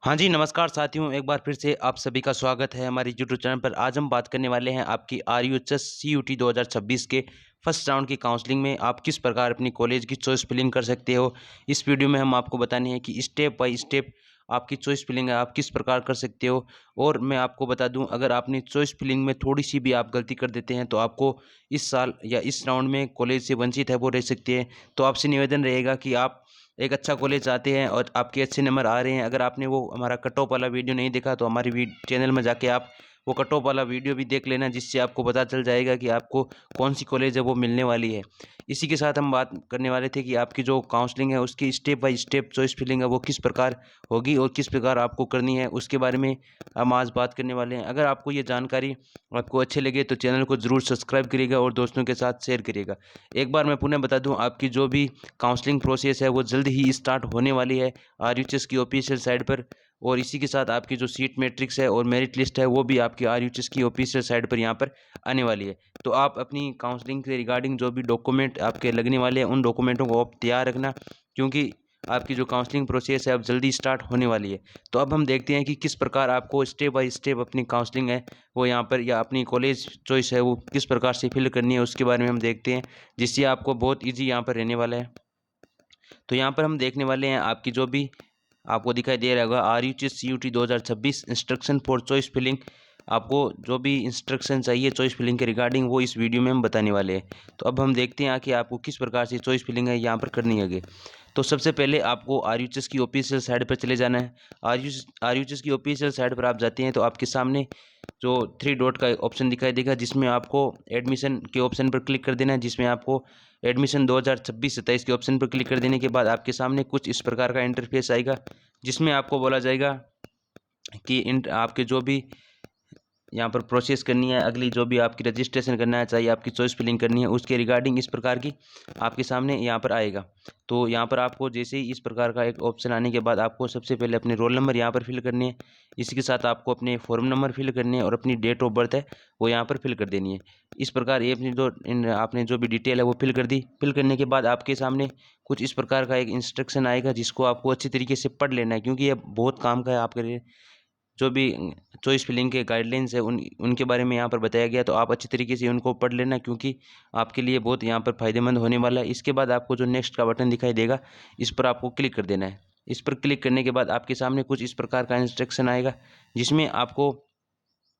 हाँ जी, नमस्कार साथियों, एक बार फिर से आप सभी का स्वागत है हमारे यूट्यूब चैनल पर। आज हम बात करने वाले हैं आपकी आरयूएचएस सीयूटी 2026 के फर्स्ट राउंड की काउंसलिंग में आप किस प्रकार अपनी कॉलेज की चॉइस फिलिंग कर सकते हो। इस वीडियो में हम आपको बताने हैं कि स्टेप बाय स्टेप आपकी चॉइस फिलिंग है, आप किस प्रकार कर सकते हो। और मैं आपको बता दूं, अगर आपने चॉइस फिलिंग में थोड़ी सी भी आप गलती कर देते हैं तो आपको इस साल या इस राउंड में कॉलेज से वंचित है वो रह सकते हैं। तो आपसे निवेदन रहेगा कि आप एक अच्छा कॉलेज आते हैं और आपके अच्छे नंबर आ रहे हैं। अगर आपने वो हमारा कट ऑफ वाला वीडियो नहीं देखा तो हमारी चैनल में जाके आप वो कट ऑफ वाला वीडियो भी देख लेना, जिससे आपको पता चल जाएगा कि आपको कौन सी कॉलेज है वो मिलने वाली है। इसी के साथ हम बात करने वाले थे कि आपकी जो काउंसलिंग है उसकी step by step choice filling है वो किस प्रकार होगी और किस प्रकार आपको करनी है, उसके बारे में हम आज बात करने वाले हैं। अगर आपको ये जानकारी आपको अच्छी लगे तो चैनल को ज़रूर सब्सक्राइब करिएगा और दोस्तों के साथ शेयर करिएगा। एक बार मैं पुनः बता दूं, आपकी जो भी काउंसलिंग प्रोसेस है वो जल्द ही स्टार्ट होने वाली है आरयूएचएस की ऑफिशियल साइट पर। और इसी के साथ आपकी जो सीट मैट्रिक्स है और मेरिट लिस्ट है वो भी आपकी आरयूएचएस की ऑफिशियल साइट पर यहाँ पर आने वाली है। तो आप अपनी काउंसलिंग के रिगार्डिंग जो भी डॉक्यूमेंट आपके लगने वाले हैं उन डॉक्यूमेंटों को आप तैयार रखना, क्योंकि आपकी जो काउंसलिंग प्रोसेस है अब जल्दी स्टार्ट होने वाली है। तो अब हम देखते हैं कि किस प्रकार आपको स्टेप बाय स्टेप अपनी काउंसलिंग है वो यहाँ पर, या अपनी कॉलेज चॉइस है वो किस प्रकार से फिल करनी है, उसके बारे में हम देखते हैं, जिससे आपको बहुत ईजी यहाँ पर रहने वाला है। तो यहाँ पर हम देखने वाले हैं आपकी जो भी आपको दिखाई दे रहा होगा RUHS CUT 2026 instruction for choice filling. आपको जो भी इंस्ट्रक्शन चाहिए चॉइस फिलिंग के रिगार्डिंग वो इस वीडियो में हम बताने वाले हैं। तो अब हम देखते हैं कि आपको किस प्रकार से चॉइस फिलिंग है यहाँ पर करनी है आगे। तो सबसे पहले आपको आरयूएचएस की ऑफिशियल साइट पर चले जाना है। आरयूएचएस की ऑफिशियल साइट पर आप जाते हैं तो आपके सामने जो थ्री डॉट का ऑप्शन दिखाई देगा, जिसमें आपको एडमिशन के ऑप्शन पर क्लिक कर देना है, जिसमें आपको एडमिशन 2026-27 के ऑप्शन पर क्लिक कर देने के बाद आपके सामने कुछ इस प्रकार का इंटरफेस आएगा, जिसमें आपको बोला जाएगा कि आपके जो भी यहाँ पर प्रोसेस करनी है, अगली जो भी आपकी रजिस्ट्रेशन करना है, चाहिए आपकी चॉइस फिलिंग करनी है, उसके रिगार्डिंग इस प्रकार की आपके सामने यहाँ पर आएगा। तो यहाँ पर आपको जैसे ही इस प्रकार का एक ऑप्शन आने के बाद आपको सबसे पहले अपने रोल नंबर यहाँ पर फिल करनी है। इसी के साथ आपको अपने फॉर्म नंबर फिल करनी है और अपनी डेट ऑफ बर्थ है वो यहाँ पर फिल कर देनी है। इस प्रकार ये अपनी आपने जो भी डिटेल है वो फिल कर दी। फिल करने के बाद आपके सामने कुछ इस प्रकार का एक इंस्ट्रक्शन आएगा, जिसको आपको अच्छी तरीके से पढ़ लेना है, क्योंकि ये बहुत काम का है आपके लिए। जो भी चॉइस फिलिंग के गाइडलाइंस है उनके बारे में यहाँ पर बताया गया, तो आप अच्छी तरीके से उनको पढ़ लेना, क्योंकि आपके लिए बहुत यहाँ पर फायदेमंद होने वाला है। इसके बाद आपको जो नेक्स्ट का बटन दिखाई देगा इस पर आपको क्लिक कर देना है। इस पर क्लिक करने के बाद आपके सामने कुछ इस प्रकार का इंस्ट्रक्शन आएगा, जिसमें आपको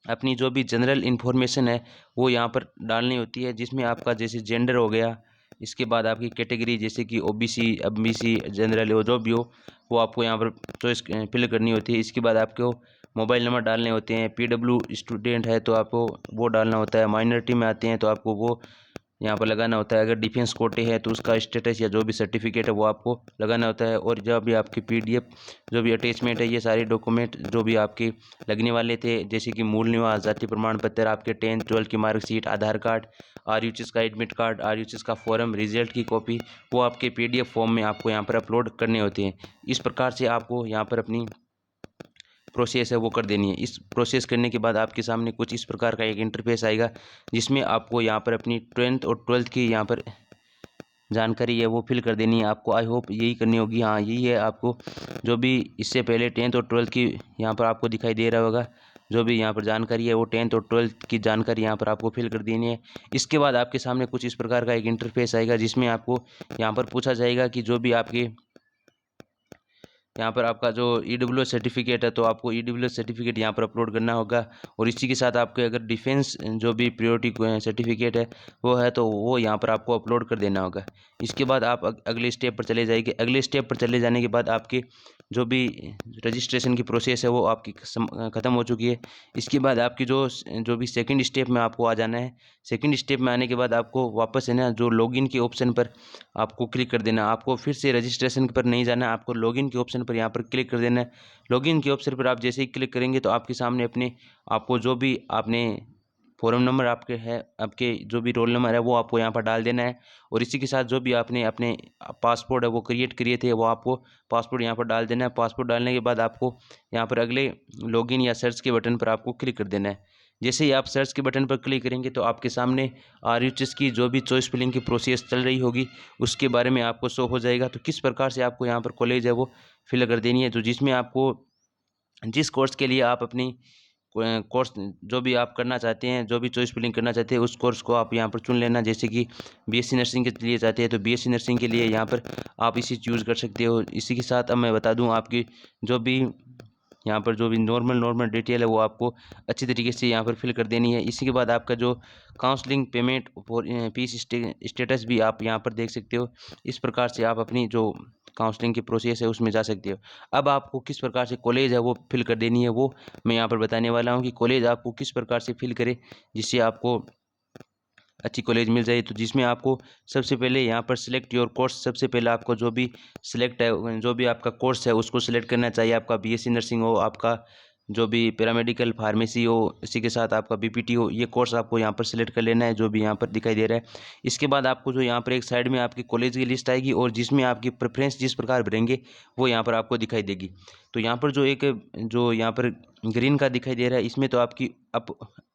अपनी जो भी जनरल इन्फॉर्मेशन है वो यहाँ पर डालनी होती है, जिसमें आपका जैसे जेंडर हो गया, इसके बाद आपकी कैटेगरी जैसे कि ओबीसी, एमबीसी, जनरल हो जो भी हो वो आपको यहाँ पर चॉइस फिल करनी होती है। इसके बाद आपको मोबाइल नंबर डालने होते हैं। पीडब्ल्यू स्टूडेंट है तो आपको वो डालना होता है। माइनॉरिटी में आते हैं तो आपको वो यहाँ पर लगाना होता है। अगर डिफेंस कोटे है तो उसका स्टेटस या जो भी सर्टिफिकेट है वो आपको लगाना होता है। और जब भी आपकी पीडीएफ जो भी अटैचमेंट है, ये सारे डॉक्यूमेंट जो भी आपके लगने वाले थे, जैसे कि मूल निवास, जाति प्रमाण पत्र, आपके 10th 12th की मार्कशीट, आधार कार्ड, आरयूएचएस का एडमिट कार्ड, आरयूएचएस का फॉर्म, रिजल्ट की कॉपी, वो आपके पीडीएफ फॉर्म में आपको यहाँ पर अपलोड करने होते हैं। इस प्रकार से आपको यहाँ पर अपनी प्रोसेस है वो कर देनी है। इस प्रोसेस करने के बाद आपके सामने कुछ इस प्रकार का एक इंटरफेस आएगा, जिसमें आपको यहाँ पर अपनी 10th और 12th की यहाँ पर जानकारी है वो फिल कर देनी है। आपको आई होप यही करनी होगी। हाँ, यही है। आपको जो भी इससे पहले 10th और 12th की यहाँ पर आपको दिखाई दे रहा होगा, जो भी यहाँ पर जानकारी है वो 10th और 12th की जानकारी यहाँ पर आपको फिल कर देनी है। इसके बाद आपके सामने कुछ इस प्रकार का एक इंटरफेस आएगा, जिसमें आपको यहाँ पर पूछा जाएगा कि जो भी आपके यहाँ पर आपका जो ईडब्ल्यूएस सर्टिफिकेट है तो आपको ईडब्ल्यूएस सर्टिफिकेट यहाँ पर अपलोड करना होगा। और इसी के साथ आपके अगर डिफेंस जो भी प्रियोरिटी सर्टिफिकेट है वो है तो वो यहाँ पर आपको अपलोड कर देना होगा। इसके बाद आप अगले स्टेप पर चले जाएंगे। अगले स्टेप पर चले जाने के बाद आपके जो भी रजिस्ट्रेशन की प्रोसेस है वो आपकी ख़त्म हो चुकी है। इसके बाद आपकी जो भी सेकंड स्टेप में आपको आ जाना है। सेकंड स्टेप में आने के बाद आपको वापस है ना जो लॉगिन के ऑप्शन पर आपको क्लिक कर देना। आपको फिर से रजिस्ट्रेशन पर नहीं जाना, आपको लॉगिन के ऑप्शन पर यहाँ पर क्लिक कर देना है। लॉगिन के ऑप्शन पर आप जैसे ही क्लिक करेंगे तो आपके सामने अपने आपको जो भी आपने फॉर्म नंबर आपके है, आपके जो भी रोल नंबर है वो आपको यहाँ पर डाल देना है। और इसी के साथ जो भी आपने अपने पासपोर्ट है वो क्रिएट किए थे वो आपको पासपोर्ट यहाँ पर डाल देना है। पासपोर्ट डालने के बाद आपको यहाँ पर अगले लॉगिन या सर्च के बटन पर आपको क्लिक कर देना है। जैसे ही आप सर्च के बटन पर क्लिक करेंगे तो आपके सामने आरयूएचएस की जो भी चॉइस फिलिंग की प्रोसेस चल रही होगी उसके बारे में आपको शो हो जाएगा। तो किस प्रकार से आपको यहाँ पर कॉलेज है वो फिल कर देनी है, तो जिसमें आपको जिस कोर्स के लिए आप अपनी कोर्स जो भी आप करना चाहते हैं, जो भी चॉइस फिलिंग करना चाहते हैं, उस कोर्स को आप यहाँ पर चुन लेना। जैसे कि बीएससी नर्सिंग के लिए चाहते हैं तो बीएससी नर्सिंग के लिए यहाँ पर आप इसे चूज़ कर सकते हो। इसी के साथ अब मैं बता दूँ आपकी जो भी यहाँ पर जो भी नॉर्मल डिटेल है वो आपको अच्छी तरीके से यहाँ पर फिल कर देनी है। इसी के बाद आपका जो काउंसलिंग पेमेंट और फीस स्टेटस भी आप यहाँ पर देख सकते हो। इस प्रकार से आप अपनी जो काउंसलिंग की प्रोसेस है उसमें जा सकते हो। अब आपको किस प्रकार से कॉलेज है वो फिल कर देनी है, वो मैं यहाँ पर बताने वाला हूँ कि कॉलेज आपको किस प्रकार से फिल करें जिससे आपको अच्छी कॉलेज मिल जाए। तो जिसमें आपको सबसे पहले यहाँ पर सिलेक्ट योर कोर्स, सबसे पहले आपको जो भी सिलेक्ट है, जो भी आपका कोर्स है उसको सिलेक्ट करना चाहिए। आपका बीएससी नर्सिंग हो, आपका जो भी पैरामेडिकल फार्मेसी हो, इसी के साथ आपका बीपीटी हो, ये कोर्स आपको यहाँ पर सिलेक्ट कर लेना है जो भी यहाँ पर दिखाई दे रहा है। इसके बाद आपको जो यहाँ पर एक साइड में आपकी कॉलेज की लिस्ट आएगी और जिसमें आपकी प्रेफरेंस जिस प्रकार भरेंगे वो यहाँ पर आपको दिखाई देगी। तो यहाँ पर जो यहाँ पर ग्रीन का दिखाई दे रहा है, इसमें तो आपकी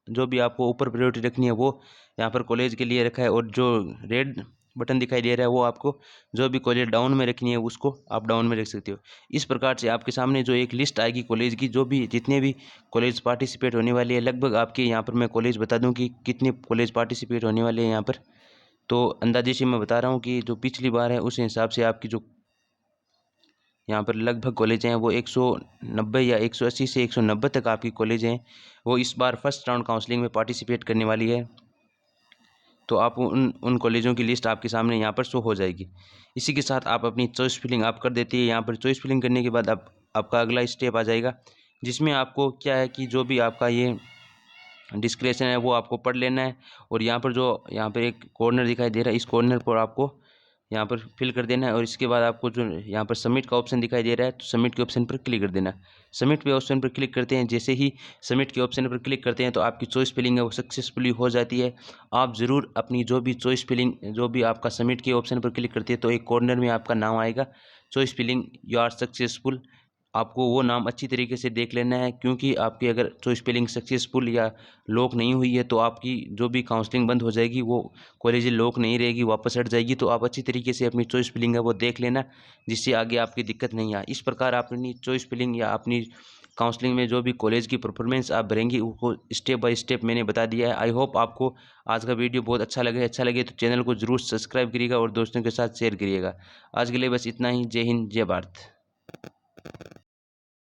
जो भी आपको ऊपर प्रायोरिटी रखनी है वो यहाँ पर कॉलेज के लिए रखा है, और जो रेड बटन दिखाई दे रहा है वो आपको जो भी कॉलेज डाउन में रखनी है उसको आप डाउन में रख सकते हो। इस प्रकार से आपके सामने जो एक लिस्ट आएगी कॉलेज की, जो भी जितने भी कॉलेज पार्टिसिपेट होने वाली है, लगभग आपके यहाँ पर मैं कॉलेज बता दूं कि कितने कॉलेज पार्टिसिपेट होने वाले हैं यहाँ पर। तो अंदाजे से मैं बता रहा हूँ कि जो पिछली बार है उस हिसाब से आपकी जो यहाँ पर लगभग कॉलेज हैं वो 190 या 180 से 190 तक आपकी कॉलेज हैं, वो इस बार फर्स्ट राउंड काउंसलिंग में पार्टिसिपेट करने वाली है। तो आप उन कॉलेजों की लिस्ट आपके सामने यहाँ पर शो हो जाएगी। इसी के साथ आप अपनी चॉइस फिलिंग आप कर देती है। यहाँ पर चॉइस फिलिंग करने के बाद आपका अगला स्टेप आ जाएगा, जिसमें आपको क्या है कि जो भी आपका ये डिस्क्रिप्शन है वो आपको पढ़ लेना है। और यहाँ पर एक कॉर्नर दिखाई दे रहा है, इस कॉर्नर पर आपको यहाँ पर फिल कर देना है। और इसके बाद आपको जो यहाँ पर सबमिट का ऑप्शन दिखाई दे रहा है तो सबमिट के ऑप्शन पर क्लिक कर देना है। सबमिट पे ऑप्शन पर क्लिक करते हैं, जैसे ही सबमिट के ऑप्शन पर क्लिक करते हैं तो आपकी चॉइस फिलिंग है वो सक्सेसफुली हो जाती है। आप ज़रूर अपनी जो भी चॉइस फिलिंग, जो भी आपका सबमिट के ऑप्शन पर क्लिक करती है तो एक कॉर्नर में आपका नाम आएगा, choice filling you are successful. आपको वो नाम अच्छी तरीके से देख लेना है, क्योंकि आपकी अगर चॉइस फिलिंग सक्सेसफुल या लॉक नहीं हुई है तो आपकी जो भी काउंसलिंग बंद हो जाएगी, वो कॉलेज लॉक नहीं रहेगी, वापस हट जाएगी। तो आप अच्छी तरीके से अपनी चॉइस फिलिंग है वो देख लेना, जिससे आगे आपकी दिक्कत नहीं आए। इस प्रकार आप अपनी चॉइस फिलिंग या अपनी काउंसलिंग में जो भी कॉलेज की परफॉर्मेंस आप भरेंगी वो स्टेप बाय स्टेप मैंने बता दिया है। आई होप आपको आज का वीडियो बहुत अच्छा लगे तो चैनल को जरूर सब्सक्राइब करिएगा और दोस्तों के साथ शेयर करिएगा। आज के लिए बस इतना ही। जय हिंद, जय भारत।